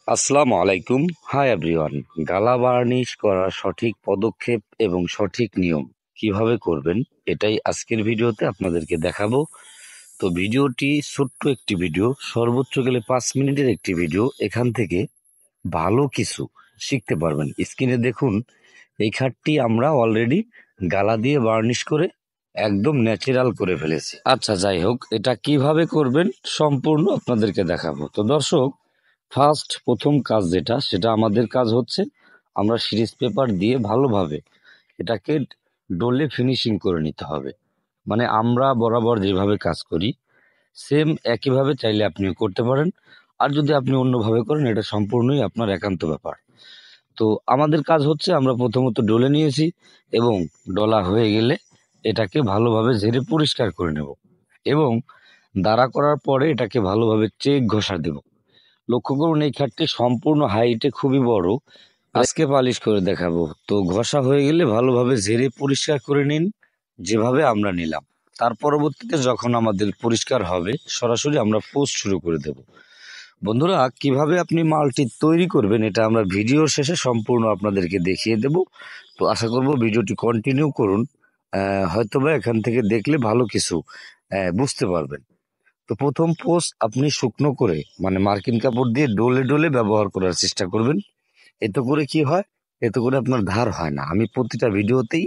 আসসালামু আলাইকুম। Hi everyone. গালা বার্নিশ করার সঠিক পদক্ষেপ এবং সঠিক নিয়ম কিভাবে করবেন এটাই আজকের ভিডিওতে আপনাদেরকে দেখাবো। তো ভিডিওটি ছোট্ট একটি ভিডিও, সর্বোচ্চ গেলে 5 মিনিটের একটি ভিডিও। এখান থেকে ভালো কিছু শিখতে পারবেন। স্ক্রিনে দেখুন, এই খাটটি আমরা অলরেডি গালা দিয়ে বার্নিশ করে একদম ন্যাচারাল করে ফেলেছি। আচ্ছা, যাই হোক, এটা কিভাবে করবেন সম্পূর্ণ আপনাদেরকে দেখাবো। তো দর্শক, প্রথম কাজ সেটা আমাদের কাজ হচ্ছে আমরা সিরিজ পেপার দিয়ে ভালোভাবে এটাকে ডলে ফিনিশিং করে নিতে হবে। মানে আমরা বরাবর যেভাবে কাজ করি সেম একইভাবে চাইলে আপনিও করতে পারেন, আর যদি আপনি অন্যভাবে করেন এটা সম্পূর্ণই আপনার একান্ত ব্যাপার। তো আমাদের কাজ হচ্ছে আমরা প্রথমত ডলে নিয়েছি এবং ডলা হয়ে গেলে এটাকে ভালোভাবে ঝেড়ে পরিষ্কার করে নেব এবং দাঁড়া করার পরে এটাকে ভালোভাবে চেক ঘষা দেব। লক্ষ্য করুন, এই খাটটি সম্পূর্ণ হাইটে খুবই বড়। আজকে পালিশ করে দেখাবো। তো ঘষা হয়ে গেলে ভালোভাবে ঝেড়ে পরিষ্কার করে নিন, যেভাবে আমরা নিলাম। তার পরবর্তীতে যখন আমাদের পরিষ্কার হবে সরাসরি আমরা পোস্ট শুরু করে দেব। বন্ধুরা, কিভাবে আপনি মালটি তৈরি করবেন এটা আমরা ভিডিওর শেষে সম্পূর্ণ আপনাদেরকে দেখিয়ে দেব। তো আশা করব ভিডিওটি কন্টিনিউ করুন। হয়তোবা এখান থেকে দেখলে ভালো কিছু বুঝতে পারবেন। তো প্রথম পোস্ট আপনি শুকনো করে মানে মার্কিন কাপড় দিয়ে ডলে ডলে ব্যবহার করার চেষ্টা করবেন। এতে করে কি হয়, এতে করে আপনার ধার হয় না। আমি প্রতিটা ভিডিওতেই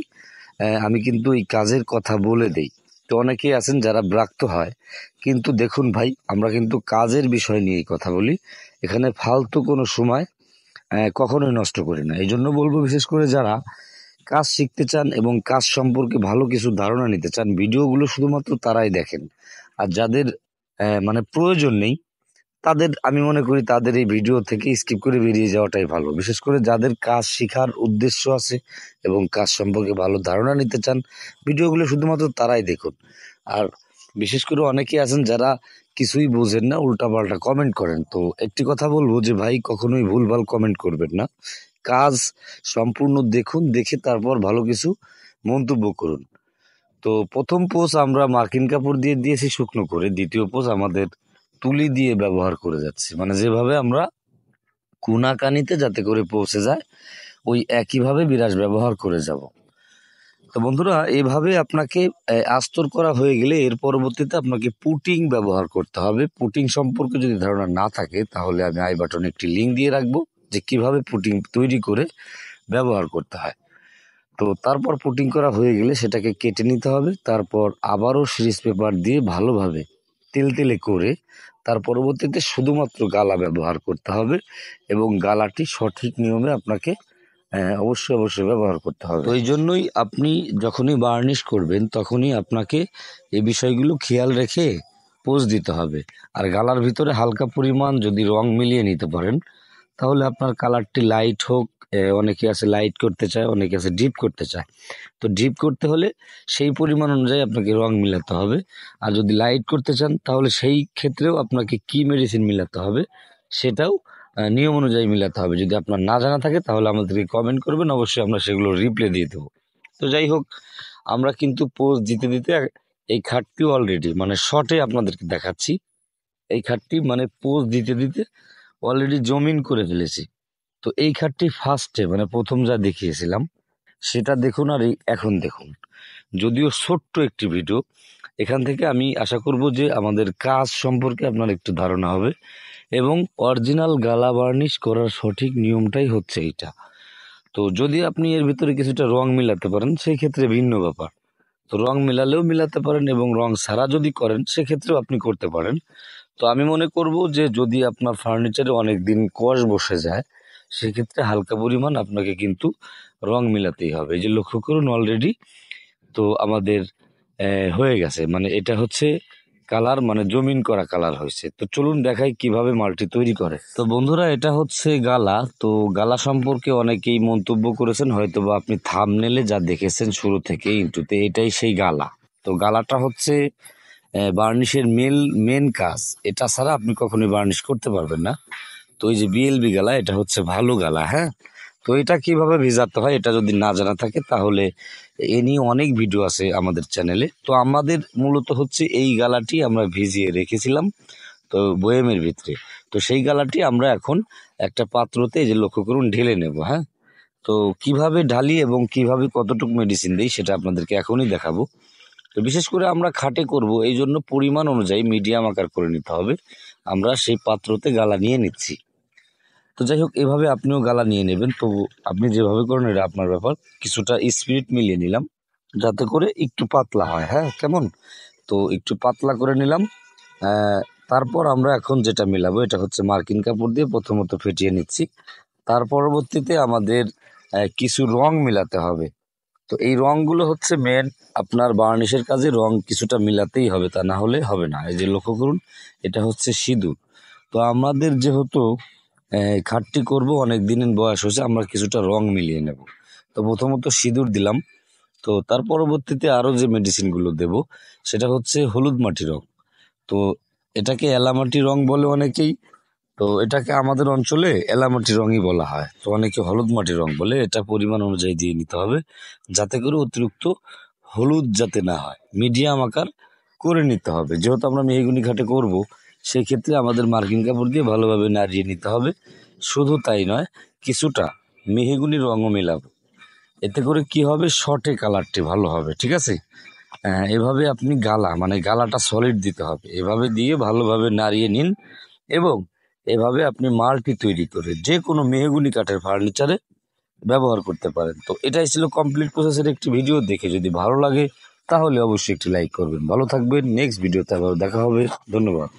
আমি কিন্তু এই কাজের কথা বলে দেই। তো অনেকেই আছেন যারা বিরক্ত হয়, কিন্তু দেখুন ভাই, আমরা কিন্তু কাজের বিষয় নিয়েই কথা বলি। এখানে ফালতু কোনো সময় কখনোই নষ্ট করি না। এই জন্য বলবো, বিশেষ করে যারা কাজ শিখতে চান এবং কাজ সম্পর্কে ভালো কিছু ধারণা নিতে চান, ভিডিওগুলো শুধুমাত্র তারাই দেখেন। আর যাদের মানে প্রয়োজন নেই, তাদের আমি মনে করি তাদের এই ভিডিও থেকে স্কিপ করে বেরিয়ে যাওয়াটাই ভালো। বিশেষ করে যাদের কাজ শেখার উদ্দেশ্য আছে এবং কাজ সম্পর্কে ভালো ধারণা নিতে চান, ভিডিওগুলো শুধুমাত্র তারাই দেখুন। আর বিশেষ করে অনেকেই আছেন যারা কিছুই বোঝেন না, উল্টাপাল্টা কমেন্ট করেন। তো একটি কথা বলবো যে ভাই, কখনোই ভুলভাল কমেন্ট করবেন না। কাজ সম্পূর্ণ দেখুন, দেখে তারপর ভালো কিছু মন্তব্য করুন। তো প্রথম পোজ আমরা মার্কিন কাপড় দিয়ে দিয়েছি শুকনো করে। দ্বিতীয় পোজ আমাদের তুলি দিয়ে ব্যবহার করে যাচ্ছি, মানে যেভাবে আমরা কুনাকানিতে যাতে করে পৌঁছে যায় ওই একইভাবে বিরাস ব্যবহার করে যাব। তো বন্ধুরা, এইভাবে আপনাকে আস্তর করা হয়ে গেলে এর পরবর্তীতে আপনাকে পুটিং ব্যবহার করতে হবে। পুটিং সম্পর্কে যদি ধারণা না থাকে তাহলে আমি আই বাটনে একটি লিঙ্ক দিয়ে রাখবো যে কিভাবে পুটিং তৈরি করে ব্যবহার করতে হয়। তো তারপর পুটিং করা হয়ে গেলে সেটাকে কেটে নিতে হবে। তারপর আবারও সিরিজ পেপার দিয়ে ভালোভাবে তেলতেলে করে তার পরবর্তীতে শুধুমাত্র গালা ব্যবহার করতে হবে এবং গালাটি সঠিক নিয়মে আপনাকে অবশ্যই অবশ্যই ব্যবহার করতে হবে। তো এই জন্যই আপনি যখনই বার্নিশ করবেন তখনই আপনাকে এই বিষয়গুলো খেয়াল রেখে পোজ দিতে হবে। আর গালার ভিতরে হালকা পরিমাণ যদি রং মিলিয়ে নিতে পারেন তাহলে আপনার কালারটি লাইট হোক, অনেকে আছে লাইট করতে চায়, অনেকে আছে ডিপ করতে চায়। তো ডিপ করতে হলে সেই পরিমাণ অনুযায়ী আপনাকে রং মিলাতে হবে। আর যদি লাইট করতে চান তাহলে সেই ক্ষেত্রেও আপনাকে কি মেডিসিন মিলাতে হবে সেটাও নিয়ম অনুযায়ী মিলাতে হবে। যদি আপনার না জানা থাকে তাহলে আমাদেরকে কমেন্ট করবেন, অবশ্যই আমরা সেগুলো রিপ্লাই দিয়ে দেবো। তো যাই হোক, আমরা কিন্তু পোজ দিতে দিতে এই খাটটি অলরেডি মানে শর্টে আপনাদেরকে দেখাচ্ছি। এই খাটটি মানে পোজ দিতে দিতে অলরেডি জমিন করে ফেলেছি। তো এই খাটটি মানে প্রথম যা দেখিয়েছিলাম সেটা দেখুন, আর এখন দেখুন। যদিও ছোট্ট একটি ভিডিও, এখান থেকে আমি আশা করব যে আমাদের কাজ সম্পর্কে আপনার একটু ধারণা হবে এবং অরিজিনাল গালা বার্নিশ করার সঠিক নিয়মটাই হচ্ছে এইটা। তো যদি আপনি এর ভিতরে কিছুটা রং মিলাতে পারেন সেই ক্ষেত্রে ভিন্ন ব্যাপার। তো রং মিলালেও মিলাতে পারেন এবং রং ছাড়া যদি করেন সেক্ষেত্রেও আপনি করতে পারেন। তো আমি মনে করব যে যদি আপনার ফার্নিচারে অনেক দিন কষ বসে যায় সেক্ষেত্রে হালকা পরিমাণ আপনাকে কিন্তু রং মিলাতেই হবে। এই যে লক্ষ্য করুন, অলরেডি তো আমাদের হয়ে গেছে, মানে এটা হচ্ছে কালার, মানে জমিন করা কালার হয়েছে। তো চলুন দেখাই কিভাবে মালটি তৈরি করে। তো বন্ধুরা, এটা হচ্ছে গালা। তো গালা সম্পর্কে অনেকেই মন্তব্য করেছেন, হয়তো বা আপনি থাম্বনেলে যা দেখেছেন শুরু থেকে ইন্টুতে, এটাই সেই গালা। তো গালাটা হচ্ছে বার্নিশের মেন কাজ। এটা ছাড়া আপনি কখনোই বার্নিশ করতে পারবেন না। তো এই যে বিএলবি গালা, এটা হচ্ছে ভালো গালা। হ্যাঁ, তো এটা কিভাবে ভেজাতে হয় এটা যদি না জানা থাকে তাহলে এ নিয়ে অনেক ভিডিও আছে আমাদের চ্যানেলে। তো আমাদের মূলত হচ্ছে এই গালাটি আমরা ভিজিয়ে রেখেছিলাম। তো বয়েমের ভিতরে। তো সেই গালাটি আমরা এখন একটা পাত্রতে এই যে লক্ষ্য করুন ঢেলে নেব। হ্যাঁ, তো কিভাবে ঢালি এবং কিভাবে কতটুকু মেডিসিন দিই সেটা আপনাদেরকে এখনই দেখাবো। তো বিশেষ করে আমরা খাটে করব, এই জন্য পরিমাণ অনুযায়ী মিডিয়াম আকার করে নিতে হবে। আমরা সেই পাত্রতে গালা নিয়ে নিচ্ছি। তো যাই হোক, এভাবে আপনিও গালা নিয়ে নেবেন। তো আপনি যেভাবে করেন এটা আপনার ব্যাপার। কিছুটা স্পিরিট মিলিয়ে নিলাম যাতে করে একটু পাতলা হয়। হ্যাঁ, কেমন? তো একটু পাতলা করে নিলাম। তারপর আমরা এখন যেটা মিলাবো এটা হচ্ছে মার্কিন কাপড় দিয়ে প্রথমত ফেটিয়ে নিচ্ছি। তার পরবর্তীতে আমাদের কিছু রং মিলাতে হবে। তো এই রংগুলো হচ্ছে মেন, আপনার বার্নিশের কাজে রং কিছুটা মিলাতেই হবে, তা না হলে হবে না। এই যে লক্ষ্য করুন, এটা হচ্ছে সিঁদুর। তো আমাদের যেহেতু খাটটি করব, অনেক দিনের বয়স হয়েছে, আমরা কিছুটা রং মিলিয়ে নেব। তো প্রথমত সিঁদুর দিলাম। তো তার পরবর্তীতে আরও যে মেডিসিনগুলো দেব সেটা হচ্ছে হলুদ মাটি রং। তো এটাকে এলামাটি রং বলে অনেকেই, তো এটাকে আমাদের অঞ্চলে এলামাটি রঙই বলা হয়। তো অনেকে হলুদ মাটি রং বলে। এটা পরিমাণ অনুযায়ী দিয়ে নিতে হবে যাতে করে অতিরিক্ত হলুদ যাতে না হয়, মিডিয়াম আকার করে নিতে হবে। যেহেতু আমরা মেহগুনি ঘাটে করব, সেই ক্ষেত্রে আমাদের মার্কিন কাপড় দিয়ে ভালোভাবে নাড়িয়ে নিতে হবে। শুধু তাই নয়, কিছুটা মেহগুনি রঙও মেলাবো। এতে করে কি হবে, শর্টে কালারটি ভালো হবে। ঠিক আছে? এভাবে আপনি গালাটা সলিড দিতে হবে। এভাবে দিয়ে ভালোভাবে নাড়িয়ে নিন এবং এভাবে আপনি মালটি তৈরি করে যে কোনো মেহগুনি কাঠের ফার্নিচারে ব্যবহার করতে পারেন। তো এটাই ছিল কমপ্লিট প্রসেসের একটি ভিডিও। দেখে যদি ভালো লাগে তাহলে অবশ্যই একটি লাইক করবেন। ভালো থাকবেন। নেক্সট ভিডিওতে আবার দেখা হবে। ধন্যবাদ।